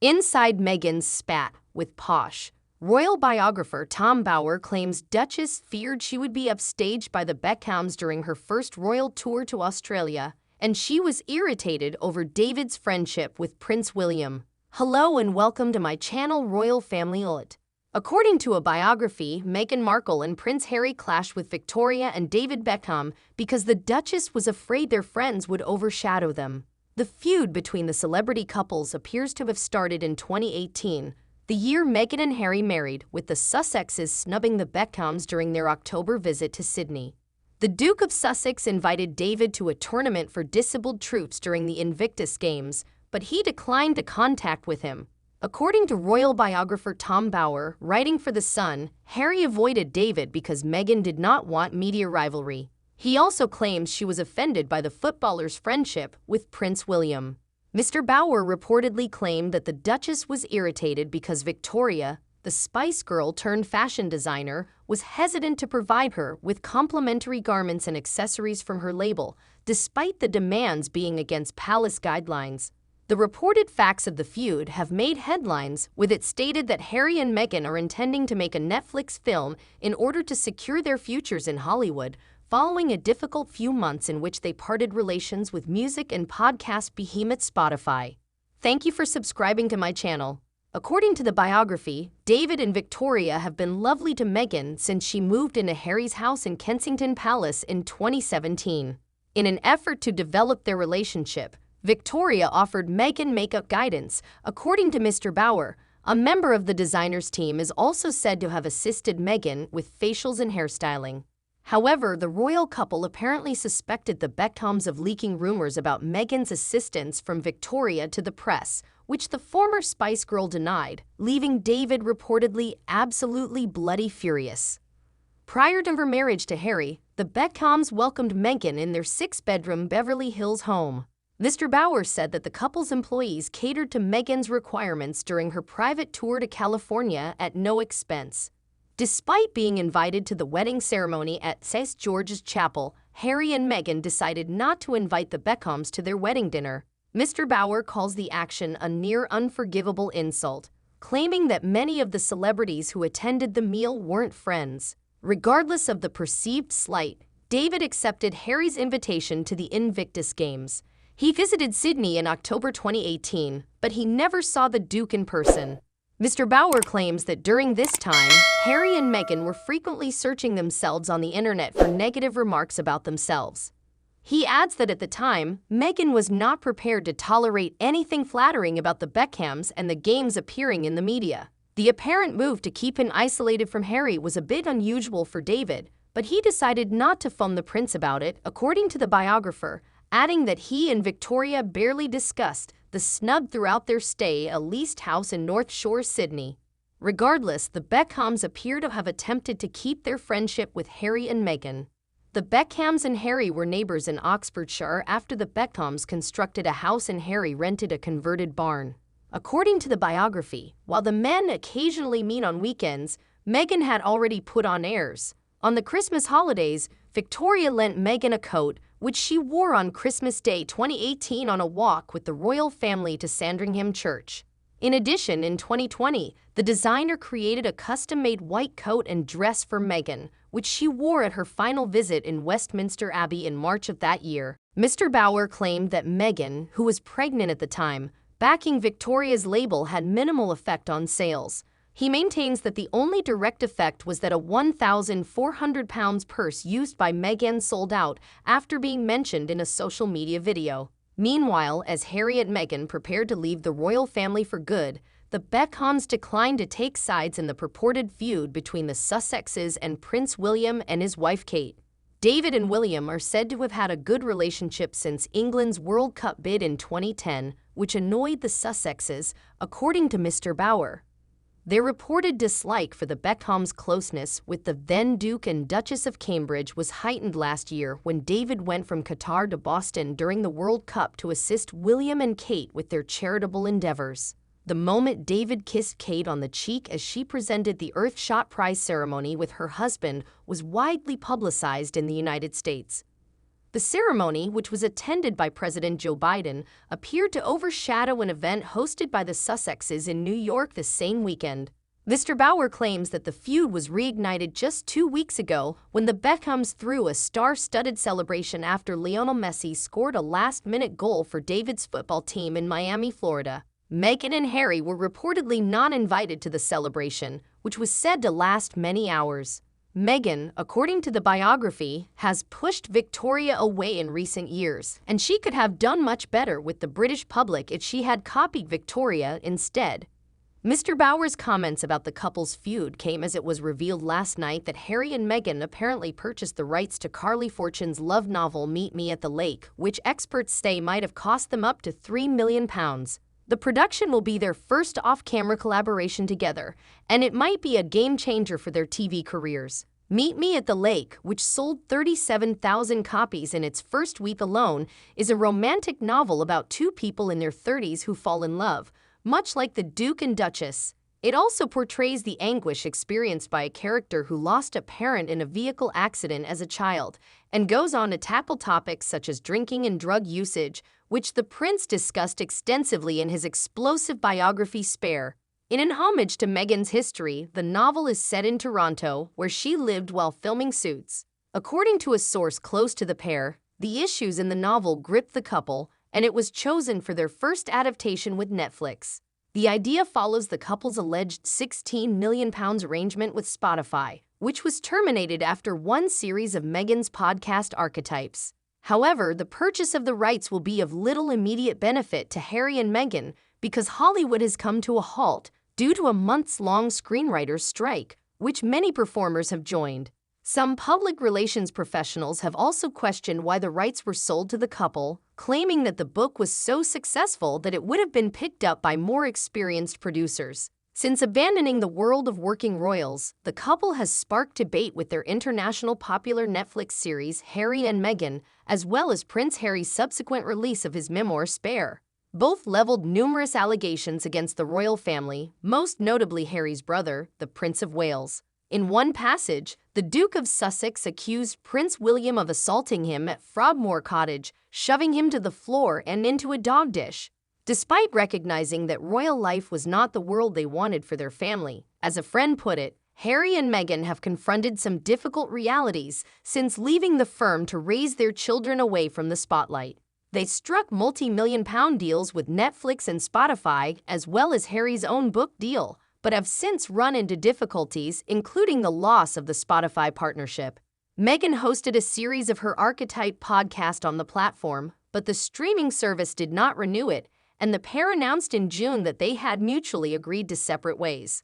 Inside Meghan's spat with Posh, royal biographer Tom Bower claims Duchess feared she would be upstaged by the Beckhams during her first royal tour to Australia, and she was irritated over David's friendship with Prince William. Hello and welcome to my channel Royal Family Lit. According to a biography, Meghan Markle and Prince Harry clashed with Victoria and David Beckham because the Duchess was afraid their friends would overshadow them. The feud between the celebrity couples appears to have started in 2018, the year Meghan and Harry married, with the Sussexes snubbing the Beckhams during their October visit to Sydney. The Duke of Sussex invited David to a tournament for disabled troops during the Invictus Games, but he declined to contact with him. According to royal biographer Tom Bower, writing for The Sun, Harry avoided David because Meghan did not want media rivalry. He also claims she was offended by the footballer's friendship with Prince William. Mr. Bower reportedly claimed that the Duchess was irritated because Victoria, the Spice Girl turned fashion designer, was hesitant to provide her with complimentary garments and accessories from her label, despite the demands being against palace guidelines. The reported facts of the feud have made headlines, with it stated that Harry and Meghan are intending to make a Netflix film in order to secure their futures in Hollywood, following a difficult few months in which they parted relations with music and podcast behemoth Spotify. Thank you for subscribing to my channel. According to the biography, David and Victoria have been lovely to Meghan since she moved into Harry's house in Kensington Palace in 2017. In an effort to develop their relationship, Victoria offered Meghan makeup guidance. According to Mr. Bower, a member of the designer's team is also said to have assisted Meghan with facials and hairstyling. However, the royal couple apparently suspected the Beckhams of leaking rumors about Meghan's assistance from Victoria to the press, which the former Spice Girl denied, leaving David reportedly absolutely bloody furious. Prior to her marriage to Harry, the Beckhams welcomed Meghan in their six-bedroom Beverly Hills home. Mr. Bower said that the couple's employees catered to Meghan's requirements during her private tour to California at no expense. Despite being invited to the wedding ceremony at St. George's Chapel, Harry and Meghan decided not to invite the Beckhams to their wedding dinner. Mr. Bower calls the action a near unforgivable insult, claiming that many of the celebrities who attended the meal weren't friends. Regardless of the perceived slight, David accepted Harry's invitation to the Invictus Games. He visited Sydney in October 2018, but he never saw the Duke in person. Mr. Bower claims that during this time, Harry and Meghan were frequently searching themselves on the internet for negative remarks about themselves. He adds that at the time, Meghan was not prepared to tolerate anything flattering about the Beckhams and the games appearing in the media. The apparent move to keep him isolated from Harry was a bit unusual for David, but he decided not to phone the prince about it, according to the biographer, adding that he and Victoria barely discussed the snub throughout their stay at a leased house in North Shore, Sydney. Regardless, the Beckhams appear to have attempted to keep their friendship with Harry and Meghan. The Beckhams and Harry were neighbors in Oxfordshire after the Beckhams constructed a house and Harry rented a converted barn. According to the biography, while the men occasionally meet on weekends, Meghan had already put on airs. On the Christmas holidays, Victoria lent Meghan a coat, which she wore on Christmas Day 2018 on a walk with the royal family to Sandringham Church. In addition, in 2020, the designer created a custom-made white coat and dress for Meghan, which she wore at her final visit in Westminster Abbey in March of that year. Mr. Bower claimed that Meghan, who was pregnant at the time, backing Victoria's label had minimal effect on sales. He maintains that the only direct effect was that a £1,400 purse used by Meghan sold out after being mentioned in a social media video. Meanwhile, as Harry and Meghan prepared to leave the royal family for good, the Beckhams declined to take sides in the purported feud between the Sussexes and Prince William and his wife Kate. David and William are said to have had a good relationship since England's World Cup bid in 2010, which annoyed the Sussexes, according to Mr. Bower. Their reported dislike for the Beckhams' closeness with the then Duke and Duchess of Cambrige was heightened last year when David went from Qatar to Boston during the World Cup to assist William and Kate with their charitable endeavors. The moment David kissed Kate on the cheek as she presented the Earthshot Prize ceremony with her husband was widely publicized in the United States. The ceremony, which was attended by President Joe Biden, appeared to overshadow an event hosted by the Sussexes in New York the same weekend. Mr. Bauer claims that the feud was reignited just 2 weeks ago when the Beckhams threw a star-studded celebration after Lionel Messi scored a last-minute goal for David's football team in Miami, Florida. Meghan and Harry were reportedly not invited to the celebration, which was said to last many hours. Meghan, according to the biography, has pushed Victoria away in recent years, and she could have done much better with the British public if she had copied Victoria instead. Mr. Bauer's comments about the couple's feud came as it was revealed last night that Harry and Meghan apparently purchased the rights to Carly Fortune's love novel Meet Me at the Lake, which experts say might have cost them up to £3 million. The production will be their first off-camera collaboration together, and it might be a game-changer for their TV careers. Meet Me at the Lake, which sold 37,000 copies in its first week alone, is a romantic novel about two people in their 30s who fall in love, much like the Duke and Duchess. It also portrays the anguish experienced by a character who lost a parent in a vehicle accident as a child, and goes on to tackle topics such as drinking and drug usage, which the prince discussed extensively in his explosive biography Spare. In an homage to Meghan's history, the novel is set in Toronto, where she lived while filming Suits. According to a source close to the pair, the issues in the novel gripped the couple, and it was chosen for their first adaptation with Netflix. The idea follows the couple's alleged £16 million arrangement with Spotify, which was terminated after one series of Meghan's podcast Archetypes. However, the purchase of the rights will be of little immediate benefit to Harry and Meghan because Hollywood has come to a halt due to a months-long screenwriters' strike, which many performers have joined. Some public relations professionals have also questioned why the rights were sold to the couple, claiming that the book was so successful that it would have been picked up by more experienced producers. Since abandoning the world of working royals, the couple has sparked debate with their international popular Netflix series Harry and Meghan, as well as Prince Harry's subsequent release of his memoir Spare. Both leveled numerous allegations against the royal family, most notably Harry's brother, the Prince of Wales. In one passage, the Duke of Sussex accused Prince William of assaulting him at Frogmore Cottage, shoving him to the floor and into a dog dish. Despite recognizing that royal life was not the world they wanted for their family, as a friend put it, Harry and Meghan have confronted some difficult realities since leaving the firm to raise their children away from the spotlight. They struck multi-million-pound deals with Netflix and Spotify, as well as Harry's own book deal, but have since run into difficulties, including the loss of the Spotify partnership. Meghan hosted a series of her Archetype podcast on the platform, but the streaming service did not renew it, and the pair announced in June that they had mutually agreed to separate ways.